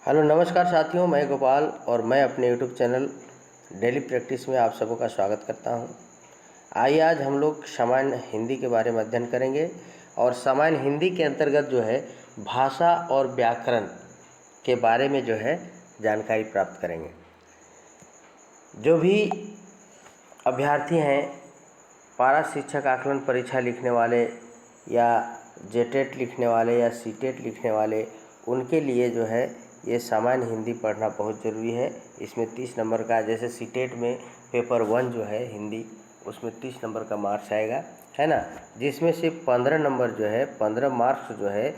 Hello नमस्कार साथियों, मैं गोपाल और मैं अपने यूट्यूब चैनल डेली प्रैक्टिस में आप सबों का स्वागत करता हूं। आइए आज हम लोग सामान्य हिंदी के बारे में अध्ययन करेंगे और सामान्य हिंदी के अंतर्गत जो है भाषा और व्याकरण के बारे में जो है जानकारी प्राप्त करेंगे। जो भी अभ्यर्थी हैं पारा शिक्षक आकलन परीक्षा लिखने वाले या जेटेट लिखने वाले या सीटेट लिखने वाले, उनके लिए जो है ये सामान्य हिंदी पढ़ना बहुत ज़रूरी है। इसमें 30 नंबर का, जैसे सीटेट में पेपर 1 जो है हिंदी, उसमें 30 नंबर का मार्क्स आएगा, है ना, जिसमें से 15 नंबर जो है 15 मार्क्स जो है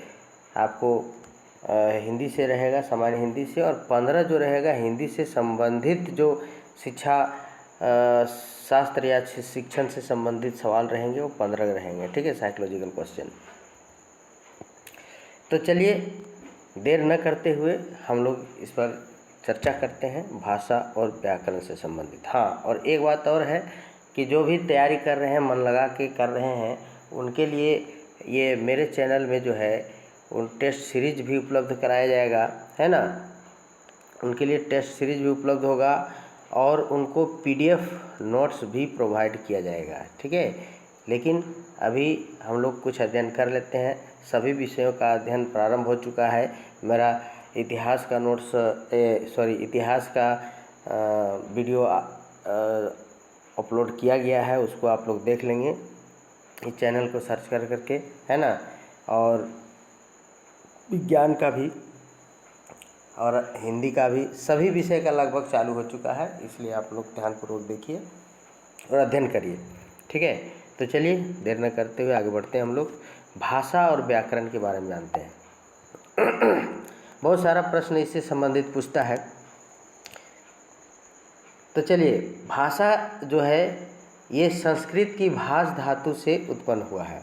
आपको हिंदी से रहेगा, सामान्य हिंदी से, और 15 जो रहेगा हिंदी से संबंधित जो शिक्षा शास्त्र या शिक्षण से संबंधित सवाल रहेंगे, वो 15 रहेंगे। ठीक है, साइकोलॉजिकल क्वेश्चन। तो चलिए देर न करते हुए हम लोग इस पर चर्चा करते हैं, भाषा और व्याकरण से संबंधित। हाँ, और एक बात और है कि जो भी तैयारी कर रहे हैं, मन लगा के कर रहे हैं, उनके लिए ये मेरे चैनल में जो है उन टेस्ट सीरीज भी उपलब्ध कराया जाएगा, है ना। उनके लिए टेस्ट सीरीज भी उपलब्ध होगा और उनको PDF नोट्स भी प्रोवाइड किया जाएगा। ठीक है, लेकिन अभी हम लोग कुछ अध्ययन कर लेते हैं। सभी विषयों का अध्ययन प्रारंभ हो चुका है। मेरा इतिहास का नोट्स इतिहास का वीडियो अपलोड किया गया है, उसको आप लोग देख लेंगे इस चैनल को सर्च कर करके, है ना। और विज्ञान का भी और हिंदी का भी, सभी विषय का लगभग चालू हो चुका है, इसलिए आप लोग ध्यानपूर्वक देखिए और अध्ययन करिए। ठीक है, तो चलिए देर न करते हुए आगे बढ़ते हैं। हम लोग भाषा और व्याकरण के बारे में जानते हैं। बहुत सारा प्रश्न इससे संबंधित पूछता है। तो चलिए, भाषा जो है ये संस्कृत की भाष धातु से उत्पन्न हुआ है।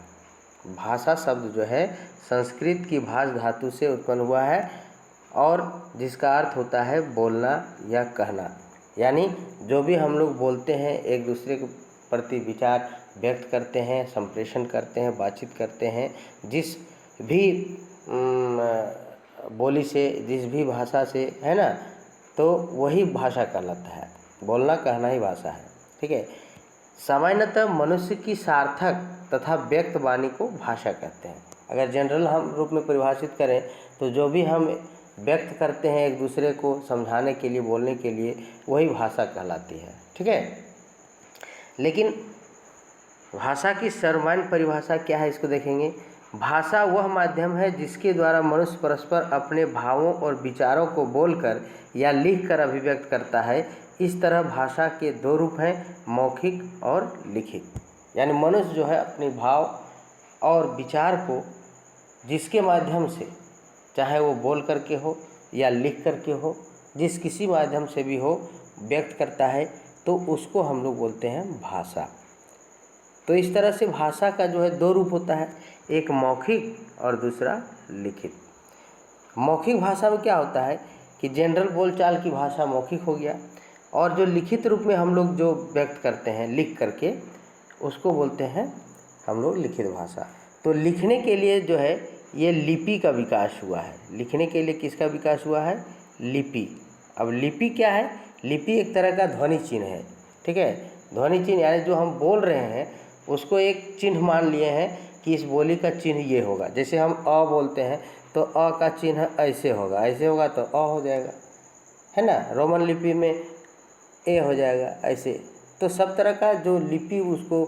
भाषा शब्द जो है संस्कृत की भाष धातु से उत्पन्न हुआ है और जिसका अर्थ होता है बोलना या कहना। यानी जो भी हम लोग बोलते हैं, एक दूसरे के प्रति विचार व्यक्त करते हैं, संप्रेषण करते हैं, बातचीत करते हैं, जिस भी बोली से, जिस भी भाषा से, है ना, तो वही भाषा कहलाता है। बोलना कहना ही भाषा है। ठीक है, सामान्यतः मनुष्य की सार्थक तथा व्यक्त वाणी को भाषा कहते हैं। अगर जनरल हम रूप में परिभाषित करें तो जो भी हम व्यक्त करते हैं एक दूसरे को समझाने के लिए, बोलने के लिए, वही भाषा कहलाती है। ठीक है, लेकिन भाषा की सर्वमान्य परिभाषा क्या है, इसको देखेंगे। भाषा वह माध्यम है जिसके द्वारा मनुष्य परस्पर अपने भावों और विचारों को बोलकर या लिखकर अभिव्यक्त करता है। इस तरह भाषा के 2 रूप हैं, मौखिक और लिखित। यानी मनुष्य जो है अपने भाव और विचार को जिसके माध्यम से, चाहे वो बोल करके हो या लिख करके हो, जिस किसी माध्यम से भी हो, व्यक्त करता है, तो उसको हम लोग बोलते हैं भाषा। तो इस तरह से भाषा का जो है 2 रूप होता है, एक मौखिक और दूसरा लिखित। मौखिक भाषा में क्या होता है कि जनरल बोलचाल की भाषा मौखिक हो गया, और जो लिखित रूप में हम लोग जो व्यक्त करते हैं लिख करके, उसको बोलते हैं हम लोग लिखित भाषा। तो लिखने के लिए जो है ये लिपि का विकास हुआ है। लिखने के लिए किसका विकास हुआ है? लिपि। अब लिपि क्या है? लिपि एक तरह का ध्वनि चिन्ह है। ठीक है, ध्वनि चिन्ह यानी जो हम बोल रहे हैं उसको एक चिन्ह मान लिए हैं कि इस बोली का चिन्ह ये होगा। जैसे हम अ बोलते हैं तो अ का चिन्ह ऐसे होगा, ऐसे होगा तो अ हो जाएगा, है ना। रोमन लिपि में ए हो जाएगा, ऐसे। तो सब तरह का जो लिपि, उसको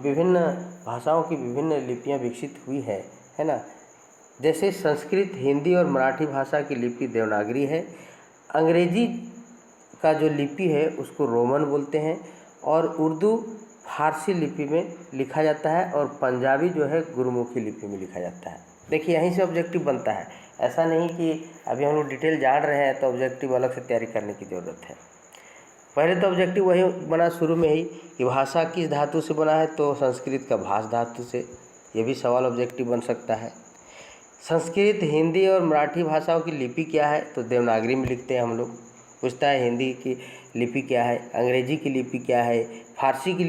विभिन्न भाषाओं की विभिन्न लिपियां विकसित हुई है ना। जैसे संस्कृत, हिंदी और मराठी भाषा की लिपि देवनागरी है। अंग्रेजी का जो लिपि है उसको रोमन बोलते हैं, और उर्दू फारसी लिपि में लिखा जाता है, और पंजाबी जो है गुरुमुखी लिपि में लिखा जाता है। देखिए, यहीं से ऑब्जेक्टिव बनता है। ऐसा नहीं कि अभी हम लोग डिटेल जान रहे हैं तो ऑब्जेक्टिव अलग से तैयारी करने की ज़रूरत है। पहले तो ऑब्जेक्टिव वही बना शुरू में ही कि भाषा किस धातु से बना है, तो संस्कृत का भाष धातु से। ये भी सवाल ऑब्जेक्टिव बन सकता है। संस्कृत, हिंदी और मराठी भाषाओं की लिपि क्या है, तो देवनागरी में लिखते हैं हम लोग। पूछता है हिंदी की लिपि क्या है, अंग्रेजी की लिपि क्या है, फारसी की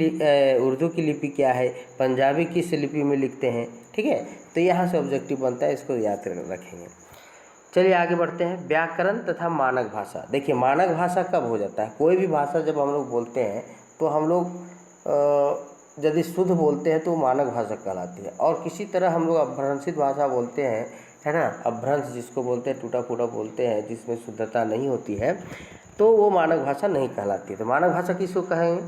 उर्दू की लिपि क्या है, पंजाबी किस लिपि में लिखते हैं। ठीक है, तो यहाँ से ऑब्जेक्टिव बनता है, इसको याद रखेंगे। चलिए आगे बढ़ते हैं। व्याकरण तथा मानक भाषा। देखिए मानक भाषा कब हो जाता है, कोई भी भाषा जब हम लोग बोलते हैं तो हम लोग यदि शुद्ध बोलते हैं तो मानक भाषा कहलाती है, और किसी तरह हम लोग अपभ्रंशित भाषा बोलते हैं, है ना, अपभ्रंश जिसको बोलते हैं, टूटा फूटा बोलते हैं जिसमें शुद्धता नहीं होती है, तो वो मानक भाषा नहीं कहलाती है। तो मानक भाषा किसको कहेंगे?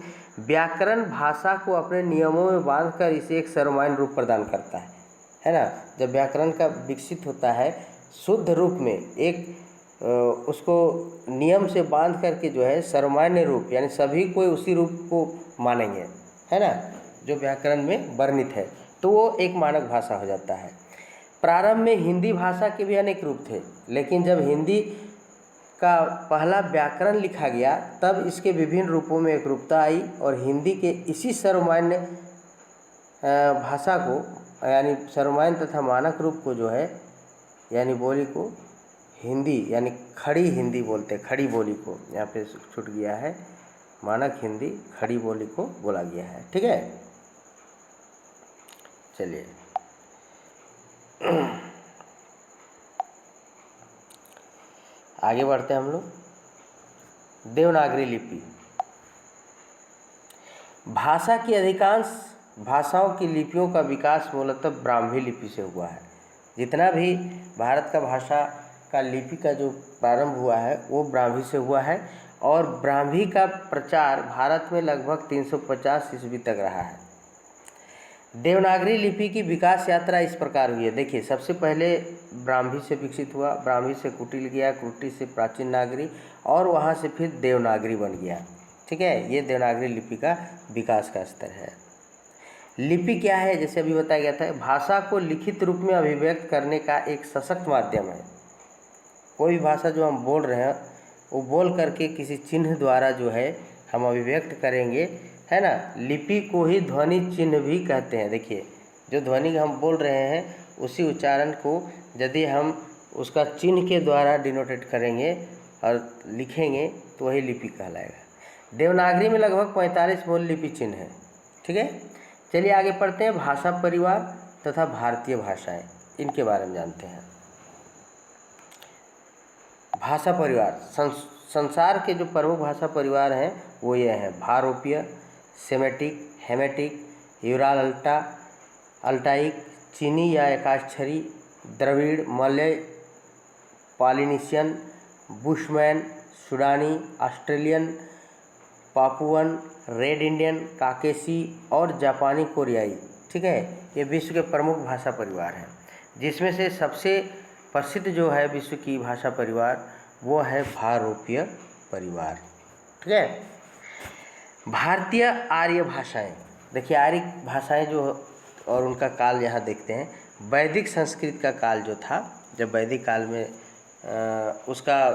व्याकरण भाषा को अपने नियमों में बांधकर इसे एक सर्वमान्य रूप प्रदान करता है ना। जब व्याकरण का विकसित होता है शुद्ध रूप में, एक उसको नियम से बांध करके जो है सर्वमान्य रूप, यानी सभी कोई उसी रूप को मानेंगे, है ना, जो व्याकरण में वर्णित है, तो वो एक मानक भाषा हो जाता है। प्रारंभ में हिंदी भाषा के भी अनेक रूप थे, लेकिन जब हिंदी का पहला व्याकरण लिखा गया तब इसके विभिन्न रूपों में एकरूपता आई, और हिंदी के इसी सर्वमान्य भाषा को, यानी सर्वमान्य तथा मानक रूप को जो है, यानी बोली को हिंदी, यानी खड़ी हिंदी बोलते हैं, खड़ी बोली को, यहाँ पे छूट गया है, मानक हिंदी खड़ी बोली को बोला गया है। ठीक है, चलिए आगे बढ़ते हैं हम लोग। देवनागरी लिपि। भाषा की अधिकांश भाषाओं की लिपियों का विकास मूलतः ब्राह्मी लिपि से हुआ है। जितना भी भारत का भाषा का लिपि का जो प्रारंभ हुआ है वो ब्राह्मी से हुआ है, और ब्राह्मी का प्रचार भारत में लगभग 350 ईस्वी तक रहा है। देवनागरी लिपि की विकास यात्रा इस प्रकार हुई है। देखिए सबसे पहले ब्राह्मी से विकसित हुआ, ब्राह्मी से कुटिल गया, कुटिल से प्राचीन नागरी, और वहाँ से फिर देवनागरी बन गया। ठीक है, ये देवनागरी लिपि का विकास का स्तर है। लिपि क्या है? जैसे अभी बताया गया था, भाषा को लिखित रूप में अभिव्यक्त करने का एक सशक्त माध्यम है। कोई भी भाषा जो हम बोल रहे हैं वो बोल करके किसी चिन्ह द्वारा जो है हम अभिव्यक्त करेंगे, है ना। लिपि को ही ध्वनि चिन्ह भी कहते हैं। देखिए जो ध्वनि हम बोल रहे हैं उसी उच्चारण को यदि हम उसका चिन्ह के द्वारा डिनोटेट करेंगे और लिखेंगे तो वही लिपि कहलाएगा। देवनागरी में लगभग 45 मूल लिपि चिन्ह हैं। ठीक है, चलिए आगे पढ़ते हैं। भाषा परिवार तथा भारतीय भाषाएं, इनके बारे में जानते हैं। भाषा परिवार, संसार के जो प्रमुख भाषा परिवार हैं वो ये हैं: भारोपीय, सेमेटिक, हेमेटिक, यूराल अल्टाइक, चीनी या एकाक्षरी, द्रविड़, मलय, पॉलिनेशियन, बुशमैन, सूडानी, ऑस्ट्रेलियन, पापुअन, रेड इंडियन, काकेशी और जापानी कोरियाई। ठीक है, ये विश्व के प्रमुख भाषा परिवार हैं, जिसमें से सबसे प्रसिद्ध जो है विश्व की भाषा परिवार वो है भारोपीय परिवार। ठीक है, भारतीय आर्य भाषाएं। देखिए आर्य भाषाएं जो और उनका काल यहाँ देखते हैं। वैदिक संस्कृत का काल जो था, जब वैदिक काल में उसका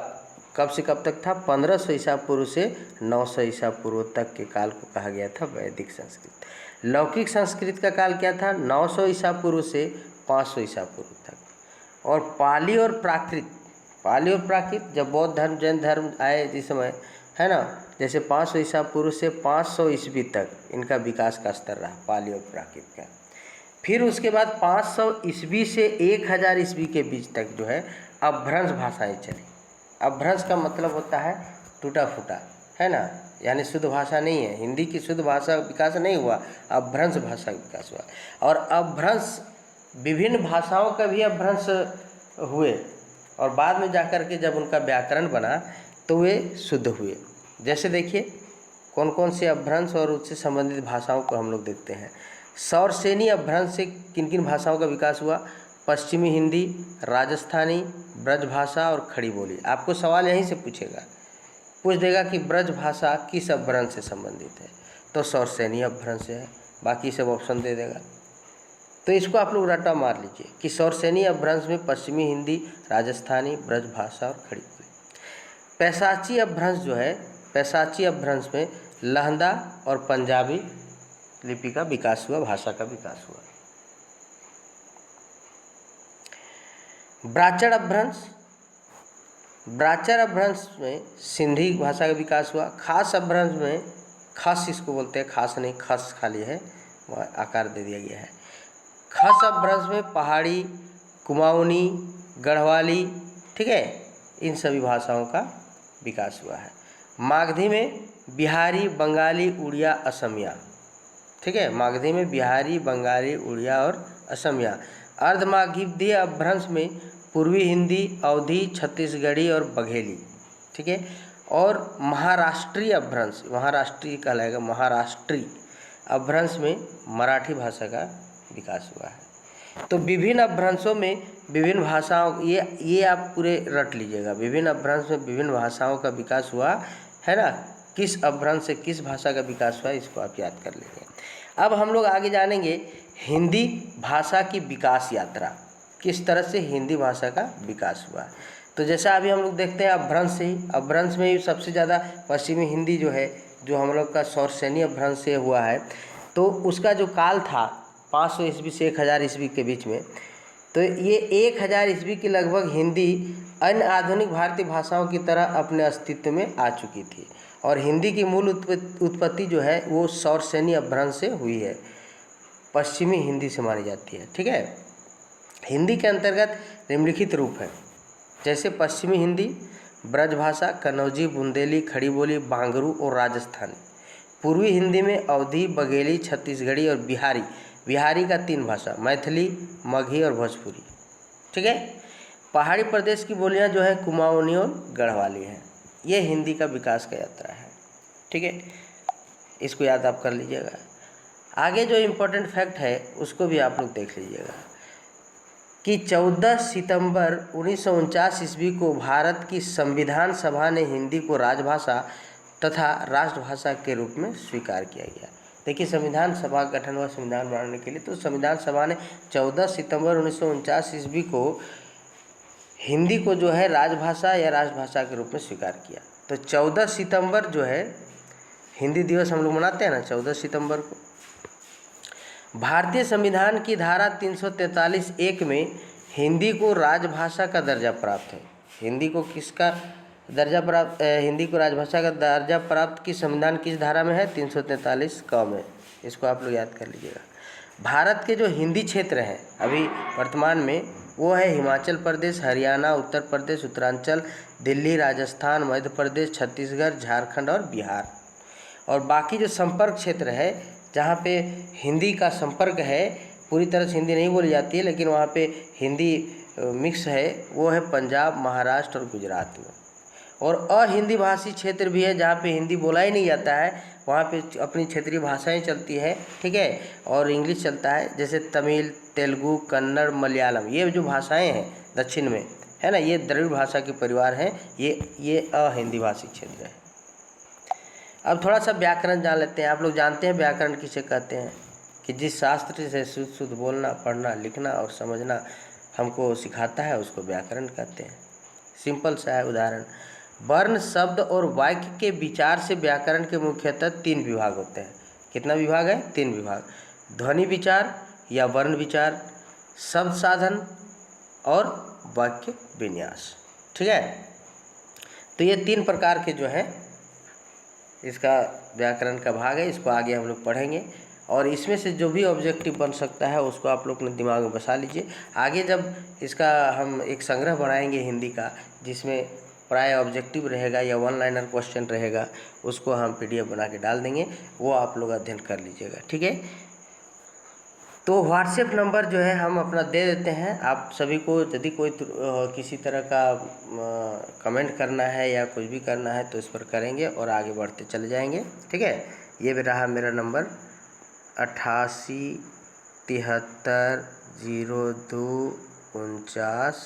कब से कब तक था? 1500 ईसा पूर्व से 900 ईसा पूर्व तक के काल को कहा गया था वैदिक संस्कृत। लौकिक संस्कृत का काल क्या था? 900 ईसा पूर्व से 500 ईसा पूर्व तक। और पाली और प्राकृत जब बौद्ध धर्म जैन धर्म आए जिस समय, है ना, जैसे 500 ईसा पूर्व से 500 ईस्वी तक इनका विकास का स्तर रहा, पाली और प्राकृत का। फिर उसके बाद 500 ईस्वी से 1000 ईस्वी के बीच तक जो है अपभ्रंश भाषाएं चली। अपभ्रंश का मतलब होता है टूटा फूटा, है ना, यानी शुद्ध भाषा नहीं है। हिंदी की शुद्ध भाषा विकास नहीं हुआ, अपभ्रंश भाषा विकास हुआ। और अपभ्रंश विभिन्न भाषाओं का भी अपभ्रंश हुए, और बाद में जाकर के जब उनका व्याकरण बना तो वे शुद्ध हुए। जैसे देखिए कौन कौन से अपभ्रंश और उससे संबंधित भाषाओं को हम लोग देखते हैं। सौरसेनी अपभ्रंश से किन किन भाषाओं का विकास हुआ? पश्चिमी हिंदी, राजस्थानी, ब्रज भाषा और खड़ी बोली। आपको सवाल यहीं से पूछ देगा कि ब्रज भाषा किस अपभ्रंश से संबंधित है, तो सौरसेनी अपभ्रंश है, बाकी सब ऑप्शन दे देगा। तो इसको आप लोग रट्टा मार लीजिए कि सौरसेनी अपभ्रंश में पश्चिमी हिंदी, राजस्थानी, ब्रज भाषा और खड़ी बोली। पैशाची अपभ्रंश जो है, पैशाची अपभ्रंश में लहंदा और पंजाबी लिपि का विकास हुआ, भाषा का विकास हुआ। ब्राचर अपभ्रंश में सिंधी भाषा का विकास हुआ। खास अपभ्रंश में, खस इसको बोलते हैं, खास नहीं, खस खाली है, वह आकार दे दिया गया है। खस अपभ्रंश में पहाड़ी, कुमाऊनी, गढ़वाली, ठीक है, इन सभी भाषाओं का विकास हुआ है। मागधी में बिहारी, बंगाली, उड़िया, असमिया, ठीक है, मागधी में बिहारी, बंगाली, उड़िया और असमिया। अर्धमागधीय अपभ्रंश में पूर्वी हिंदी, अवधी, छत्तीसगढ़ी और बघेली, ठीक है। और महाराष्ट्रीय अपभ्रंश, महाराष्ट्रीय कहलाएगा, महाराष्ट्रीय अपभ्रंश में मराठी भाषा का विकास हुआ है। तो विभिन्न अपभ्रंशों में विभिन्न भाषाओं, ये आप पूरे रट लीजिएगा, विभिन्न अपभ्रंश में विभिन्न भाषाओं का विकास हुआ है ना। किस अपभ्रंश से किस भाषा का विकास हुआ, इसको आप याद कर लीजिए। अब हम लोग आगे जानेंगे हिंदी भाषा की विकास यात्रा, किस तरह से हिंदी भाषा का विकास हुआ। तो जैसा अभी हम लोग देखते हैं अपभ्रंश से ही, अपभ्रंश में ही सबसे ज़्यादा पश्चिमी हिंदी जो है, जो हम लोग का सौरसेनी अपभ्रंश से हुआ है, तो उसका जो काल था 500 ईस्वी से 1000 ईस्वी के बीच में, तो ये 1000 ईस्वी की लगभग हिंदी अन्य आधुनिक भारतीय भाषाओं की तरह अपने अस्तित्व में आ चुकी थी। और हिंदी की मूल उत्पत्ति जो है वो सौरसेनी अपभ्रंश से हुई है, पश्चिमी हिंदी से मानी जाती है, ठीक है। हिंदी के अंतर्गत निम्नलिखित रूप है, जैसे पश्चिमी हिंदी, ब्रजभाषा, कन्नौजी, बुंदेली, खड़ी बोली, बांगरू और राजस्थानी। पूर्वी हिंदी में अवधी, बघेली, छत्तीसगढ़ी और बिहारी, बिहारी का 3 भाषा, मैथिली, मगही और भोजपुरी, ठीक है। पहाड़ी प्रदेश की बोलियां जो है कुमाऊनी और गढ़वाली हैं। ये हिंदी का विकास का यात्रा है, ठीक है, इसको याद आप कर लीजिएगा। आगे जो इम्पोर्टेंट फैक्ट है उसको भी आप लोग देख लीजिएगा कि 14 सितंबर 1949 ईस्वी को भारत की संविधान सभा ने हिंदी को राजभाषा तथा राष्ट्रभाषा के रूप में स्वीकार किया गया। देखिए, संविधान सभा गठन हुआ संविधान बनाने के लिए, तो संविधान सभा ने 14 सितंबर 1949 ईस्वी को हिंदी को जो है राजभाषा या राष्ट्रभाषा के रूप में स्वीकार किया। तो 14 सितंबर जो है हिंदी दिवस हम लोग मनाते हैं ना, 14 सितंबर को। भारतीय संविधान की धारा 343(1) में हिंदी को राजभाषा का दर्जा प्राप्त है। हिंदी को किसका दर्जा प्राप्त, हिंदी को राजभाषा का दर्जा प्राप्त की संविधान किस धारा में है, 343 क में। इसको आप लोग याद कर लीजिएगा। भारत के जो हिंदी क्षेत्र हैं अभी वर्तमान में, वो है हिमाचल प्रदेश, हरियाणा, उत्तर प्रदेश, उत्तरांचल, दिल्ली, राजस्थान, मध्य प्रदेश, छत्तीसगढ़, झारखंड और बिहार। और बाकी जो संपर्क क्षेत्र है जहाँ पे हिंदी का संपर्क है, पूरी तरह से हिंदी नहीं बोली जाती है लेकिन वहाँ पे हिंदी मिक्स है, वो है पंजाब, महाराष्ट्र और गुजरात में। और अहिंदी भाषी क्षेत्र भी है जहाँ पे हिंदी बोला ही नहीं जाता है, वहाँ पे अपनी क्षेत्रीय भाषाएं चलती है, ठीक है, और इंग्लिश चलता है, जैसे तमिल, तेलुगु, कन्नड़, मलयालम। ये जो भाषाएं हैं दक्षिण में, है ना, ये द्रविड़ भाषा के परिवार हैं, ये अहिंदी भाषी क्षेत्र है। अब थोड़ा सा व्याकरण जान लेते हैं। आप लोग जानते हैं व्याकरण किसे कहते हैं, कि जिस शास्त्र से शुद्ध शुद्ध बोलना, पढ़ना, लिखना और समझना हमको सिखाता है उसको व्याकरण कहते हैं। सिंपल सा है उदाहरण, वर्ण, शब्द और वाक्य के विचार से व्याकरण के मुख्यतः 3 विभाग होते हैं। कितना विभाग है? 3 विभाग। ध्वनि विचार या वर्ण विचार, शब्द साधन और वाक्य विन्यास, ठीक है। तो ये 3 प्रकार के जो है इसका व्याकरण का भाग है। इसको आगे हम लोग पढ़ेंगे और इसमें से जो भी ऑब्जेक्टिव बन सकता है उसको आप लोग अपने दिमाग में बसा लीजिए। आगे जब इसका हम एक संग्रह बनाएंगे हिंदी का, जिसमें प्राय ऑब्जेक्टिव रहेगा या 1 लाइनर क्वेश्चन रहेगा, उसको हम PDF बना के डाल देंगे, वो आप लोग अध्ययन कर लीजिएगा, ठीक है। तो व्हाट्सएप नंबर जो है हम अपना दे देते हैं। आप सभी को यदि कोई किसी तरह का कमेंट करना है या कुछ भी करना है तो इस पर करेंगे और आगे बढ़ते चले जाएंगे, ठीक है। ये भी रहा मेरा नंबर 88 73 02 49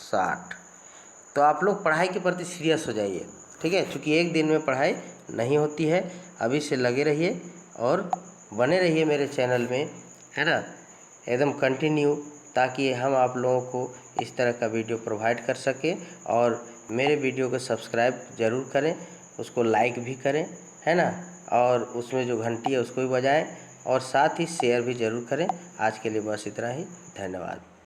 60। तो आप लोग पढ़ाई के प्रति सीरियस हो जाइए, ठीक है, क्योंकि एक दिन में पढ़ाई नहीं होती है। अभी से लगे रहिए और बने रहिए मेरे चैनल में, है ना, एकदम कंटिन्यू, ताकि हम आप लोगों को इस तरह का वीडियो प्रोवाइड कर सके। और मेरे वीडियो को सब्सक्राइब ज़रूर करें, उसको लाइक भी करें, है ना, और उसमें जो घंटी है उसको भी बजाएं और साथ ही शेयर भी ज़रूर करें। आज के लिए बस इतना ही, धन्यवाद।